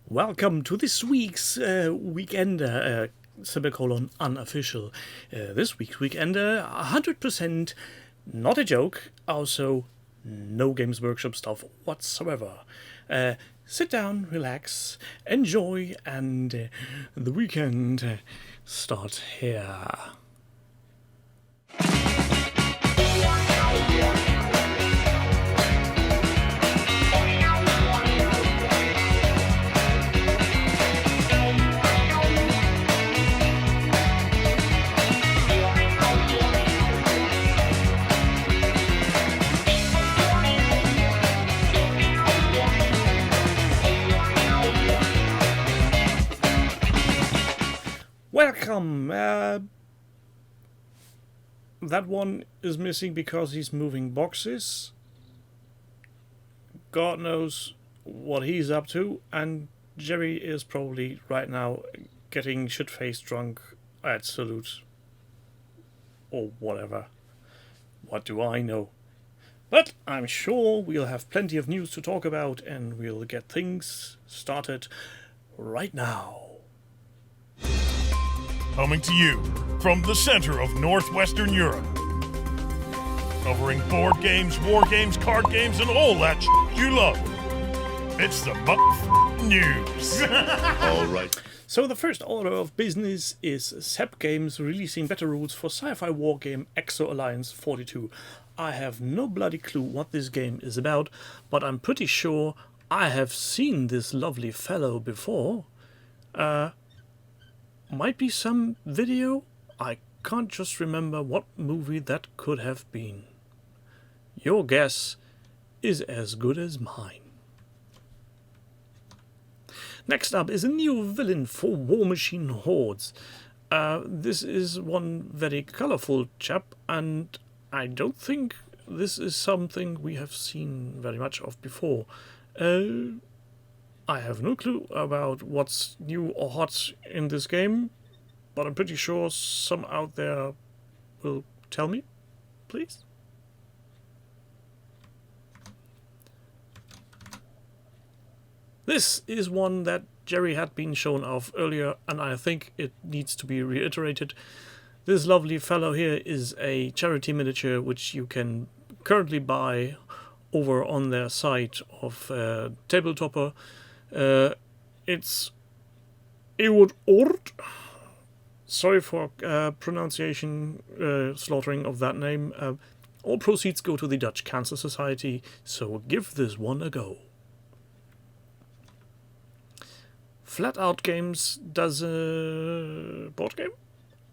Welcome to this week's Weekender, semicolon unofficial. This week's Weekender, 100% not a joke, also no Games Workshop stuff whatsoever. Sit down, relax, enjoy, and the weekend start here. Welcome! That one is missing because he's moving boxes. God knows what he's up to, and Jerry is probably right now getting shit-faced drunk at Salute. Or whatever. What do I know? But I'm sure we'll have plenty of news to talk about, and we'll get things started right now. Coming to you from the center of Northwestern Europe. Covering board games, war games, card games, and all that you love. It's the news. All right. So the first order of business is Seb Games releasing better rules for sci-fi war game Exo Alliance 42. I have no bloody clue what this game is about, but I'm pretty sure I have seen this lovely fellow before. Might be some video? I can't just remember what movie that could have been. Your guess is as good as mine. Next up is a new villain for Warmachine Hordes. This is one very colourful chap, and I don't think this is something we have seen very much of before. I have no clue about what's new or hot in this game, but I'm pretty sure some out there will tell me, please. This is one that Jerry had been shown off earlier, and I think it needs to be reiterated. This lovely fellow here is a charity miniature which you can currently buy over on their site of Tabletopper. It's Ewood Ord. Sorry for pronunciation slaughtering of that name. All proceeds go to the Dutch Cancer Society, so give this one a go. Flat Out Games does a board game?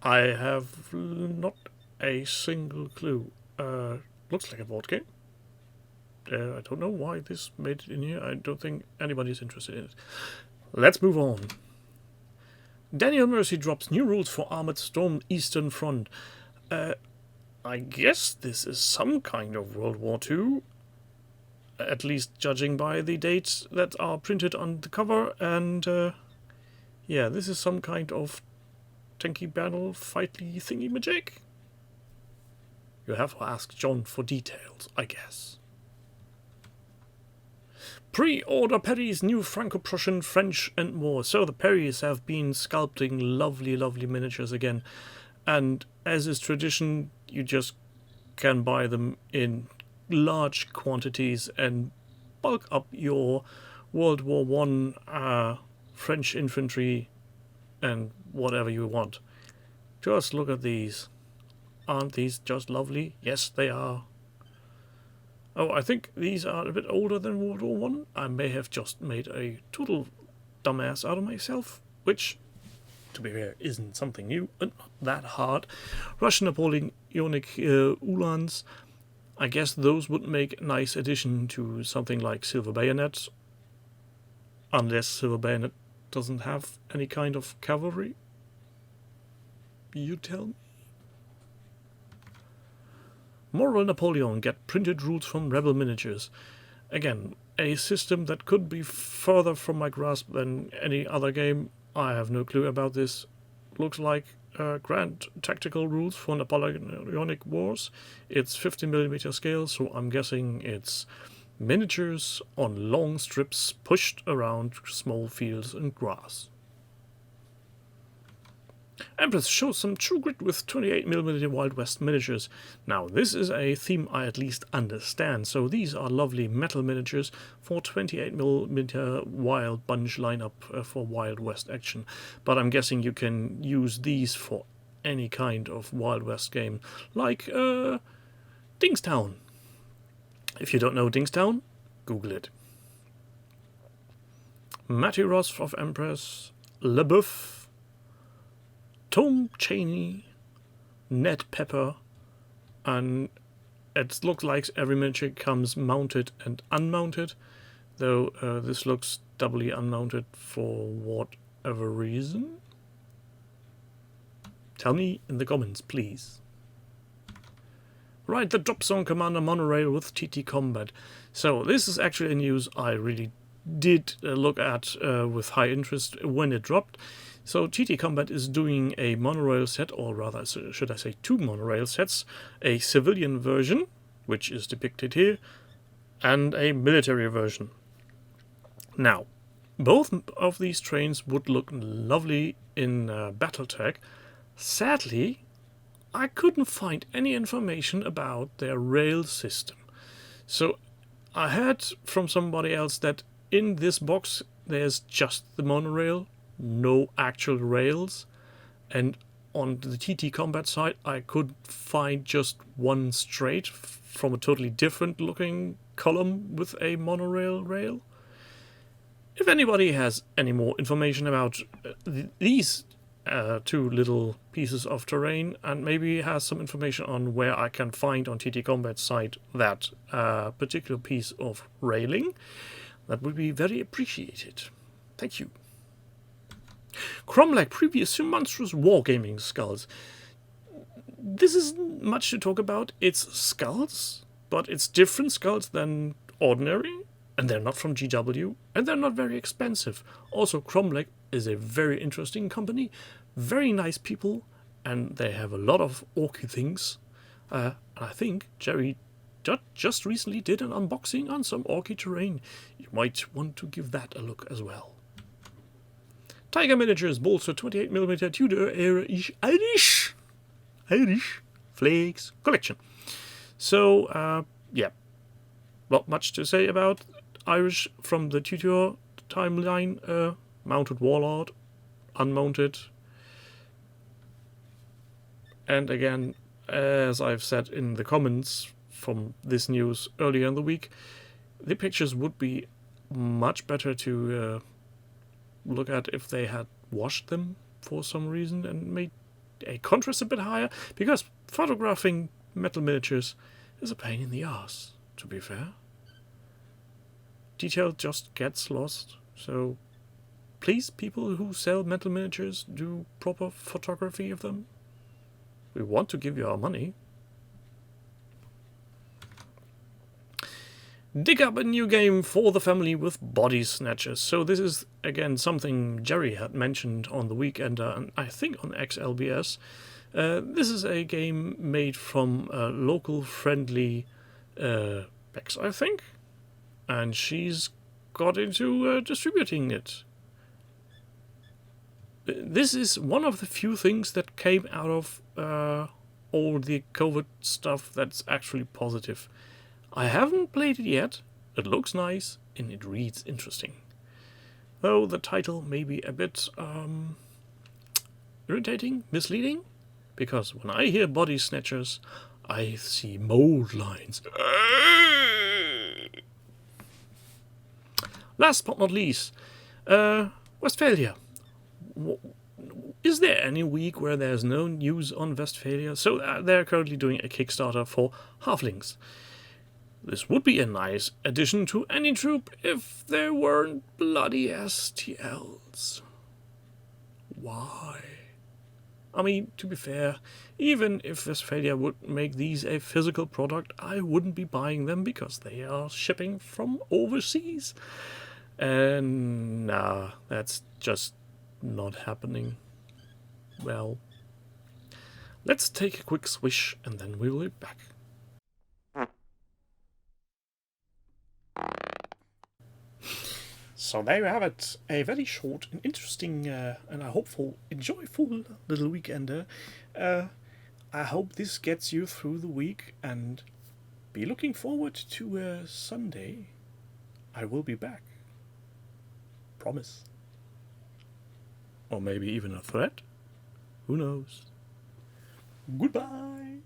I have not a single clue. Looks like a board game. I don't know why this made it in here. I don't think anybody's interested in it. Let's move on. Daniel Mercy drops new rules for Armored Storm Eastern Front. I guess this is some kind of World War II. At least judging by the dates that are printed on the cover. And yeah, this is some kind of tanky battle fighty thingy-majig. You have to ask John for details, I guess. Pre-order Perry's new Franco-Prussian, French and more. So the Perrys have been sculpting lovely, lovely miniatures again. And as is tradition, you just can buy them in large quantities and bulk up your World War I French infantry and whatever you want. Just look at these. Aren't these just lovely? Yes, they are. Oh, I think these are a bit older than World War One. I may have just made a total dumbass out of myself, which, to be fair, isn't something new, but not that hard. Russian Napoleonic Uhlans. I guess those would make a nice addition to something like Silver Bayonet, unless Silver Bayonet doesn't have any kind of cavalry. You tell me. Monorail Napoleon get printed rules from Rebel Miniatures. Again, a system that could be further from my grasp than any other game. I have no clue about this. Looks like grand tactical rules for Napoleonic Wars. It's 50mm scale, so I'm guessing it's Miniatures on long strips pushed around small fields and grass. Empress shows some true grit with 28mm Wild West miniatures. Now, this is a theme I at least understand, so these are lovely metal miniatures for 28mm Wild Bunch lineup for Wild West action. But I'm guessing you can use these for any kind of Wild West game, like Dingstown. If you don't know Dingstown, Google it. Matty Ross of Empress, LeBoeuf, Tom Cheney, Ned Pepper, and it looks like every miniature comes mounted and unmounted, though this looks doubly unmounted for whatever reason. Tell me in the comments, please. Right, the Drop Zone Commander Monorail with TT Combat. So this is actually a news I really did look at with high interest when it dropped. So TT Combat is doing a monorail set, or rather should I say 2 monorail sets, a civilian version, which is depicted here, and a military version. Now, both of these trains would look lovely in Battletech. Sadly, I couldn't find any information about their rail system. So I heard from somebody else that in this box there's just the monorail, no actual rails, and on the TT Combat side I could find just one straight from a totally different looking column with a monorail rail. If anybody has any more information about these 2 little pieces of terrain, and maybe has some information on where I can find on TT Combat side that particular piece of railing, that would be very appreciated. Thank you. Cromlech previous to monstrous wargaming Skullz. This isn't much to talk about. It's Skullz, but it's different Skullz than ordinary, and they're not from GW, and they're not very expensive. Also, Cromlech is a very interesting company, very nice people, and they have a lot of orky things. I think Jerry just recently did an unboxing on some orky terrain. You might want to give that a look as well. Tiger Miniatures bolster 28mm Tudor era Irish Fleeeeegs collection. So, yeah, not much to say about Irish from the Tudor timeline. Mounted Warlord, unmounted. And again, as I've said in the comments from this news earlier in the week, the pictures would be much better to look at if they had washed them for some reason and made a contrast a bit higher, because photographing metal miniatures is a pain in the ass, to be fair. Detail just gets lost, so please, people who sell metal miniatures, do proper photography of them. We want to give you our money. Dig up a new game for the family with Body Snatchers. So this is, again, something Jerry had mentioned on the weekend, and I think on XLBS. This is a game made from local friendly Bex, I think. And she's got into distributing it. This is one of the few things that came out of all the COVID stuff that's actually positive. I haven't played it yet. It looks nice and it reads interesting. Though the title may be a bit irritating, misleading, because when I hear Body Snatchers, I see mold lines. Last but not least, Westfalia. Is there any week where there's no news on Westfalia? So they're currently doing a Kickstarter for Halflings. This would be a nice addition to any troop if there weren't bloody STLs. Why? I mean, to be fair, even if Westfalia would make these a physical product, I wouldn't be buying them because they are shipping from overseas. And nah, that's just not happening. Well, let's take a quick swish and then we'll be back. So there you have it. A very short and interesting and a hopeful, enjoyable little weekender. I hope this gets you through the week, and be looking forward to Sunday. I will be back. Promise. Or maybe even a threat. Who knows? Goodbye.